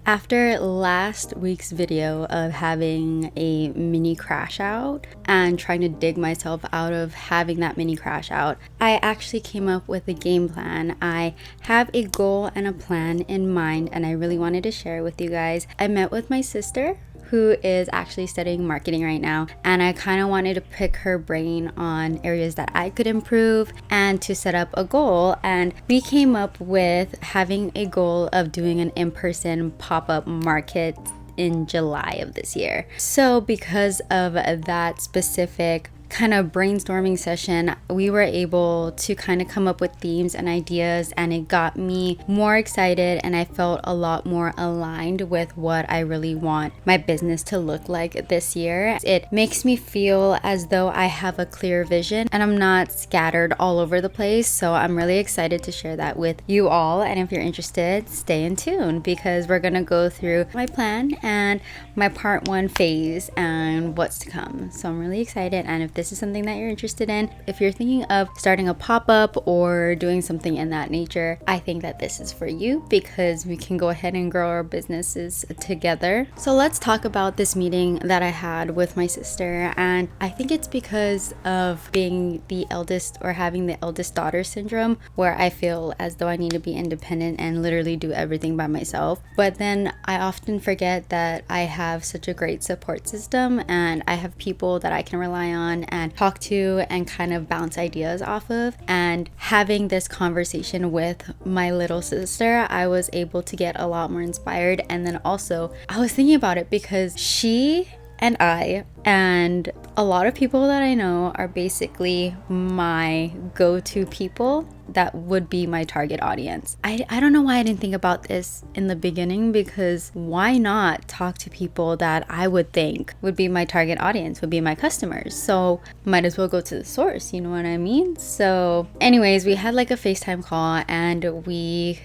After last week's video of having a mini crash out and trying to dig myself out of having that mini crash out, I actually came up with a game plan. I have a goal and a plan in mind, and I really wanted to share it with you guys. I met with my sister, who is actually studying marketing right now, and I kind of wanted to pick her brain on areas that I could improve and to set up a goal. And we came up with having a goal of doing an in-person pop-up market in July of this year. So because of that specific kind of brainstorming session, we were able to kind of come up with themes and ideas, and it got me more excited, and I felt a lot more aligned with what I really want my business to look like this year. It makes me feel as though I have a clear vision and I'm not scattered all over the place. So I'm really excited to share that with you all, and if you're interested, stay in tune because we're gonna go through my plan and my part 1 phase and what's to come. So I'm really excited, and if this is something that you're interested in, if you're thinking of starting a pop-up or doing something in that nature, I think that this is for you because we can go ahead and grow our businesses together. So let's talk about this meeting that I had with my sister, and I think it's because of being the eldest or having the eldest daughter syndrome, where I feel as though I need to be independent and literally do everything by myself. But then I often forget that I have such a great support system, and I have people that I can rely on and talk to and kind of bounce ideas off of. And having this conversation with my little sister, I was able to get a lot more inspired. And then also I was thinking about it because she and I and a lot of people that I know are basically my go-to people that would be my target audience. I don't know why I didn't think about this in the beginning, because why not talk to people that I would think would be my target audience, would be my customers? So might as well go to the source, you know what I mean? So anyways, we had like a FaceTime call, and we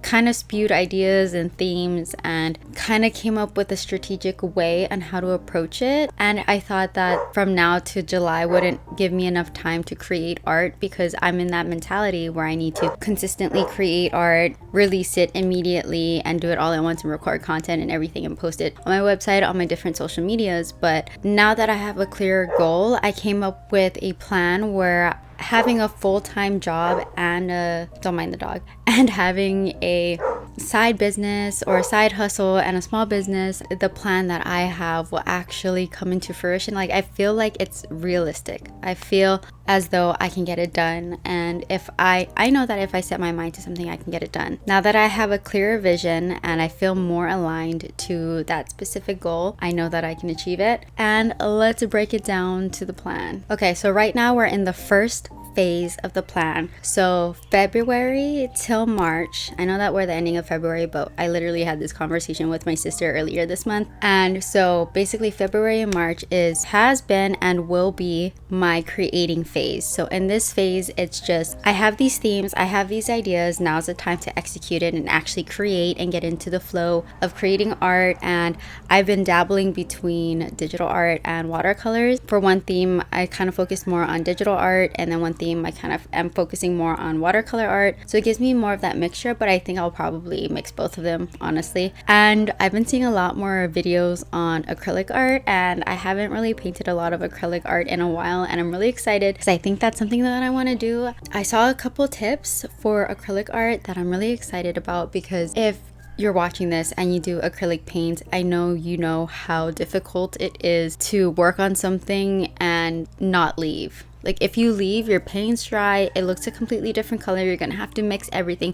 kind of spewed ideas and themes and kind of came up with a strategic way on how to approach it. And I thought that from now to July wouldn't give me enough time to create art, because I'm in that mentality where I need to consistently create art, release it immediately, and do it all at once and record content and everything and post it on my website, on my different social medias. But now that I have a clear goal, I came up with a plan where having a full-time job and don't mind the dog, and having a side business or a side hustle and a small business, the plan that I have will actually come into fruition. Like, I feel like it's realistic. I feel as though I can get it done, and if I know that if I set my mind to something, I can get it done. Now that I have a clearer vision and I feel more aligned to that specific goal, I know that I can achieve it. And let's break it down to the plan. Okay, so right now we're in the first phase of the plan. So February till March, I know that we're the ending of February, but I literally had this conversation with my sister earlier this month. And so basically February and March has been and will be my creating phase. So in this phase, it's just, I have these themes, I have these ideas, now's the time to execute it and actually create and get into the flow of creating art. And I've been dabbling between digital art and watercolors. For one theme, I kind of focus more on digital art, and then one theme I kind of am focusing more on watercolor art. So it gives me more of that mixture, but I think I'll probably mix both of them, honestly. And I've been seeing a lot more videos on acrylic art, and I haven't really painted a lot of acrylic art in a while, and I'm really excited because I think that's something that I want to do. I saw a couple tips for acrylic art that I'm really excited about, because if you're watching this and you do acrylic paint, I know you know how difficult it is to work on something and not leave. Like, if you leave, your paint's dry, it looks a completely different color, you're gonna have to mix everything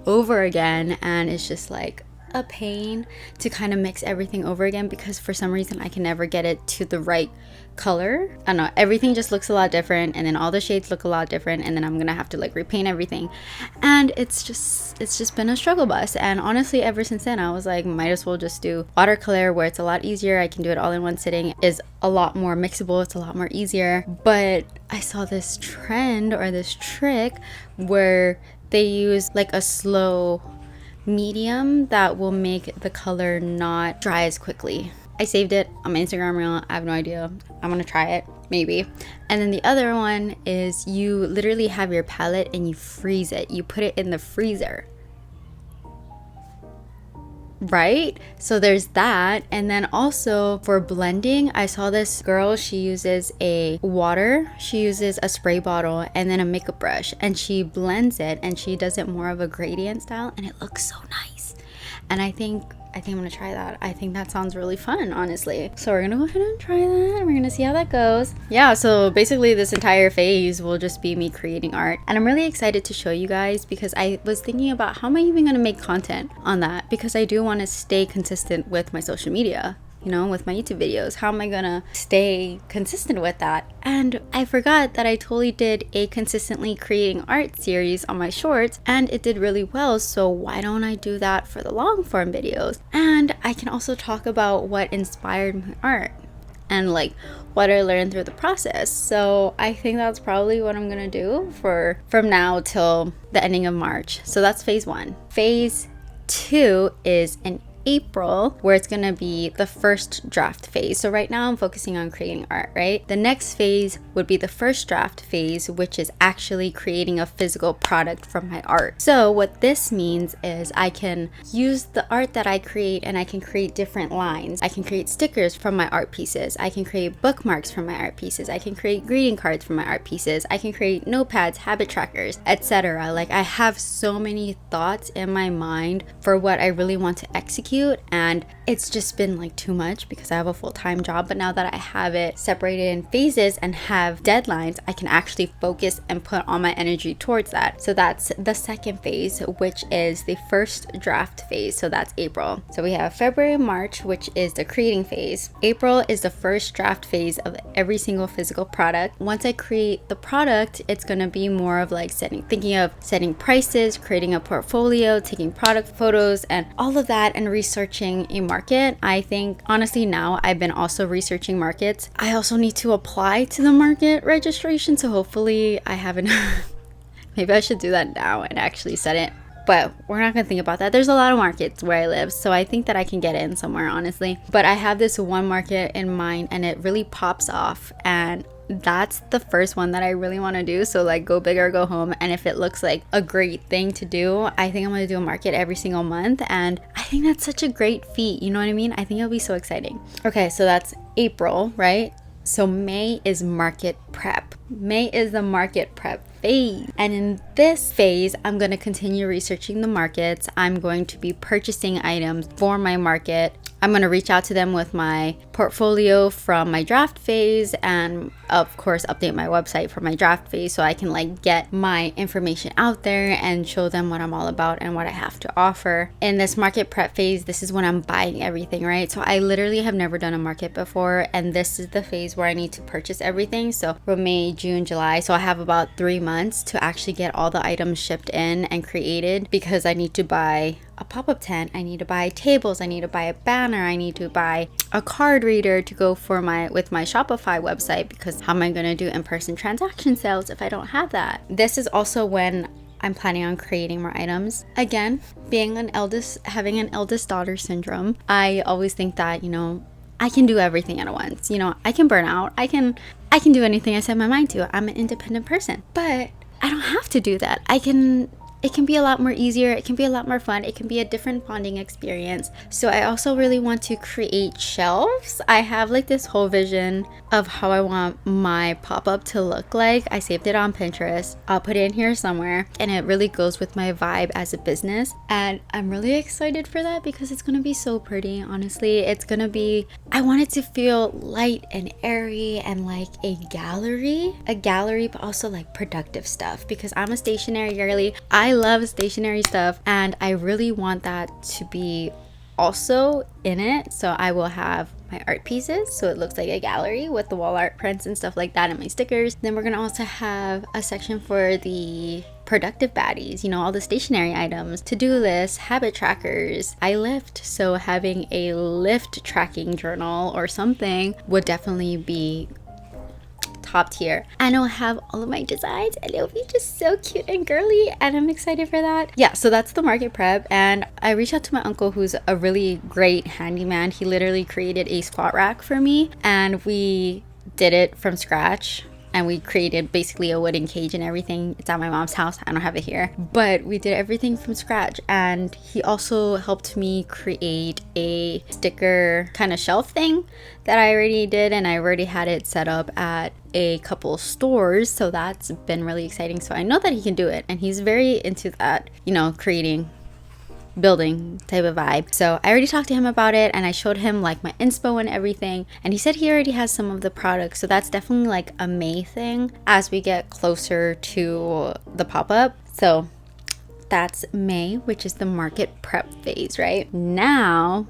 over again, and it's just like a pain to kind of mix everything over again, because for some reason I can never get it to the right color. I don't know, everything just looks a lot different, and then all the shades look a lot different, and then I'm gonna have to like repaint everything, and it's just been a struggle bus. And honestly, ever since then I was like, might as well just do watercolor, where it's a lot easier, I can do it all in one sitting, is a lot more mixable, it's a lot more easier. But I saw this trend or this trick where they use like a slow medium that will make the color not dry as quickly. I saved it on my Instagram reel. I have no idea. I'm gonna try it, maybe. And then the other one is you literally have your palette and you freeze it. You put it in the freezer. right? So there's that. And then also for blending, I saw this girl, she uses a water, she uses a spray bottle and then a makeup brush, and she blends it and she does it more of a gradient style, and it looks so nice. And I think I'm gonna try that. I think that sounds really fun, honestly. So we're gonna go ahead and try that. We're gonna see how that goes. Yeah, so basically this entire phase will just be me creating art. And I'm really excited to show you guys, because I was thinking about how am I even gonna make content on that, because I do wanna stay consistent with my social media, you know, with my YouTube videos. How am I gonna stay consistent with that? And I forgot that I totally did a consistently creating art series on my shorts, and it did really well. So why don't I do that for the long form videos? And I can also talk about what inspired my art and like what I learned through the process. So I think that's probably what I'm gonna do from now till the ending of March. So that's phase 1. Phase 2 is in April, where it's gonna be the first draft phase. So right now I'm focusing on creating art, right? The next phase would be the first draft phase, which is actually creating a physical product from my art. So what this means is I can use the art that I create and I can create different lines. I can create stickers from my art pieces. I can create bookmarks from my art pieces. I can create greeting cards from my art pieces. I can create notepads, habit trackers, etc. Like, I have so many thoughts in my mind for what I really want to execute, and it's just been like too much because I have a full-time job. But now that I have it separated in phases and have deadlines, I can actually focus and put all my energy towards that. So that's the second phase, which is the first draft phase. So that's April. So we have February, March, which is the creating phase. April is the first draft phase of every single physical product. Once I create the product, it's gonna be more of like thinking of setting prices, creating a portfolio, taking product photos, and all of that, and researching a market. I think honestly now I've been also researching markets. I also need to apply to the market registration, so hopefully I haven't maybe I should do that now and actually set it. But we're not gonna think about that. There's a lot of markets where I live, so I think that I can get in somewhere, honestly. But I have this one market in mind and it really pops off, and that's the first one that I really want to do. So like, go big or go home. And if it looks like a great thing to do, I think I'm going to do a market every single month, and I think that's such a great feat, you know what I mean? I think it'll be so exciting. Okay, so that's April, right? So May is market prep. May is the market prep phase. And in this phase, I'm going to continue researching the markets. I'm going to be purchasing items for my market. I'm going to reach out to them with my portfolio from my draft phase, and of course update my website for my draft phase, so I can like get my information out there and show them what I'm all about and what I have to offer. In this market prep phase, this is when I'm buying everything, right? So I literally have never done a market before, and this is the phase where I need to purchase everything. So from May, June, July, so I have about 3 months to actually get all the items shipped in and created, because I need to buy a pop-up tent, I need to buy tables, I need to buy a banner, I need to buy a card reader to go for my Shopify website, because how am I going to do in-person transaction sales if I don't have that? This is also when I'm planning on creating more items. Again, having an eldest daughter syndrome, I always think that, you know, I can do everything at once. You know, I can burn out. I can do anything I set my mind to. I'm an independent person, but I don't have to do that. It can be a lot more easier. It can be a lot more fun. It can be a different bonding experience. So I also really want to create shelves. I have like this whole vision of how I want my pop-up to look like. I saved it on Pinterest. I'll put it in here somewhere, and it really goes with my vibe as a business. And I'm really excited for that because it's gonna be so pretty. Honestly, I want it to feel light and airy and like a gallery, but also like productive stuff, because I'm a stationery girly. I love stationery stuff, and I really want that to be also in it. So I will have my art pieces, so it looks like a gallery with the wall art prints and stuff like that, and my stickers. Then we're gonna also have a section for the productive baddies, you know, all the stationery items, to-do lists, habit trackers. I lift, so having a lift tracking journal or something would definitely be top tier. And I'll have all of my designs, and it'll be just so cute and girly, and I'm excited for that. Yeah, so that's the market prep. And I reached out to my uncle, who's a really great handyman. He literally created a squat rack for me, and we did it from scratch. and we created basically a wooden cage and everything. It's at my mom's house. I don't have it here, but we did everything from scratch. And he also helped me create a sticker kind of shelf thing that I already did, and I already had it set up at a couple stores, so that's been really exciting. So I know that he can do it, and he's very into that, you know, creating, building type of vibe. So I already talked to him about it, and I showed him like my inspo and everything, and he said he already has some of the products. So that's definitely like a May thing as we get closer to the pop-up. So that's May, which is the market prep phase. Right now,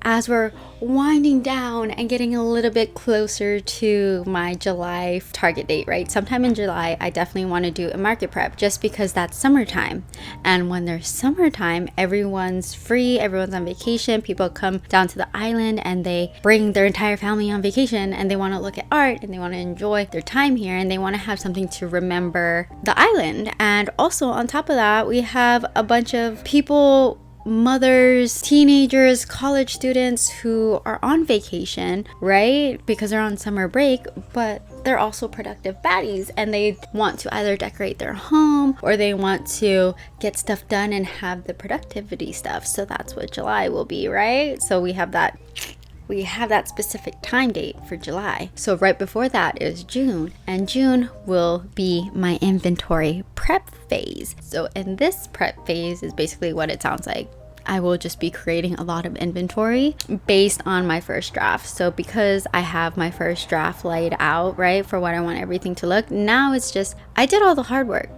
as we're winding down and getting a little bit closer to my July target date, right? Sometime in July, I definitely want to do a market prep just because that's summertime. And when there's summertime, everyone's free, everyone's on vacation. People come down to the island and they bring their entire family on vacation, and they want to look at art and they want to enjoy their time here, and they want to have something to remember the island. And also on top of that, we have a bunch of people, mothers, teenagers, college students who are on vacation, right? Because they're on summer break, but they're also productive baddies, and they want to either decorate their home or they want to get stuff done and have the productivity stuff. So that's what July will be, right? So we have that specific time date for July. So right before that is June, and June will be my inventory prep phase. So in this prep phase is basically what it sounds like. I will just be creating a lot of inventory based on my first draft. So because I have my first draft laid out, right, for what I want everything to look, now it's just, I did all the hard work.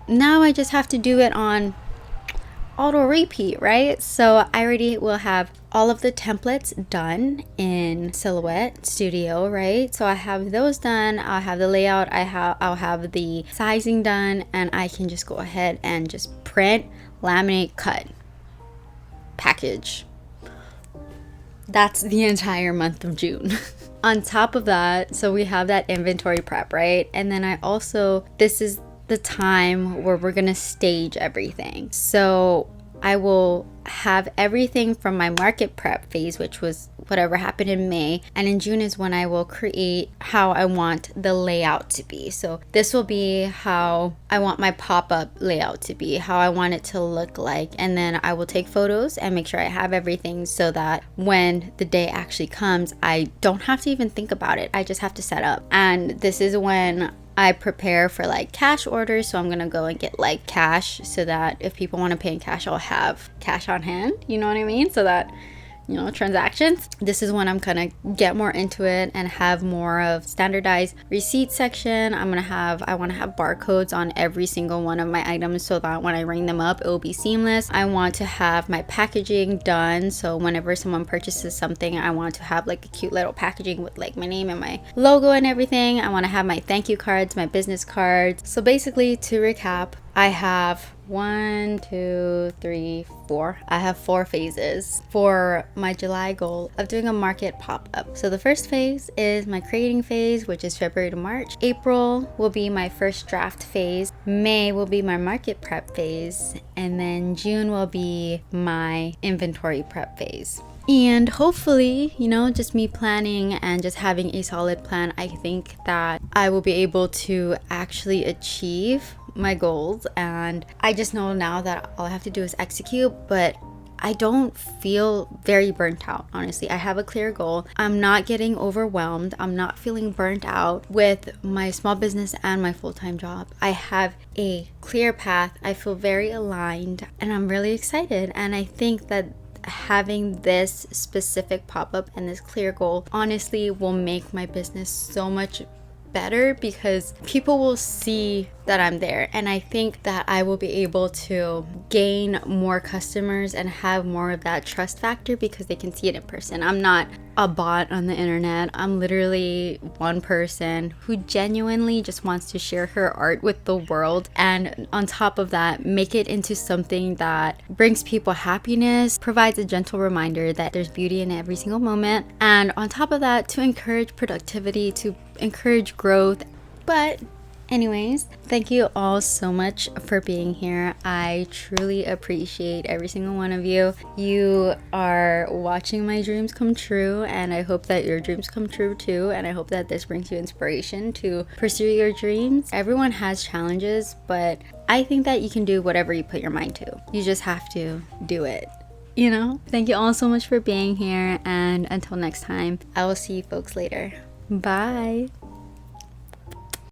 Now I just have to do it on auto repeat, right? So I already will have all of the templates done in Silhouette Studio, right? So I have those done. I'll have the layout. I'll have the sizing done, and I can just go ahead and just print, laminate, cut, package. That's the entire month of June. On top of that, so we have that inventory prep, right? And then this is the time where we're gonna stage everything. So I will have everything from my market prep phase, which was whatever happened in May, and in June is when I will create how I want the layout to be. So this will be how I want my pop-up layout to be, how I want it to look like, and then I will take photos and make sure I have everything so that when the day actually comes, I don't have to even think about it. I just have to set up. And this is when I prepare for like cash orders. So I'm gonna go and get like cash so that if people want to pay in cash, I'll have cash on hand, you know what I mean? So that, you know, transactions. This is when I'm gonna get more into it and have more of standardized receipt section. I want to have barcodes on every single one of my items so that when I ring them up, it will be seamless. I want to have my packaging done, so whenever someone purchases something, I want to have like a cute little packaging with like my name and my logo and everything. I want to have my thank you cards, my business cards. So basically, to recap, I have 1, 2, 3, 4. I have 4 phases for my July goal of doing a market pop-up. So the first phase is my creating phase, which is February to March. April will be my first draft phase. May will be my market prep phase. And then June will be my inventory prep phase. And hopefully, you know, just me planning and just having a solid plan, I think that I will be able to actually achieve my goals. And I just know now that all I have to do is execute, but I don't feel very burnt out, honestly. I have a clear goal. I'm not getting overwhelmed. I'm not feeling burnt out with my small business and my full-time job. I have a clear path. I feel very aligned, and I'm really excited. And I think that having this specific pop-up and this clear goal honestly will make my business so much better because people will see that I'm there, and I think that I will be able to gain more customers and have more of that trust factor because they can see it in person. I'm not a bot on the internet. I'm literally one person who genuinely just wants to share her art with the world, and on top of that, make it into something that brings people happiness, provides a gentle reminder that there's beauty in every single moment, and on top of that, to encourage productivity, to encourage growth. But Anyways, thank you all so much for being here. I truly appreciate every single one of you. You are watching my dreams come true, and I hope that your dreams come true too. And I hope that this brings you inspiration to pursue your dreams. Everyone has challenges, but I think that you can do whatever you put your mind to. You just have to do it. You know? Thank you all so much for being here, and until next time, I will see you folks later. Bye.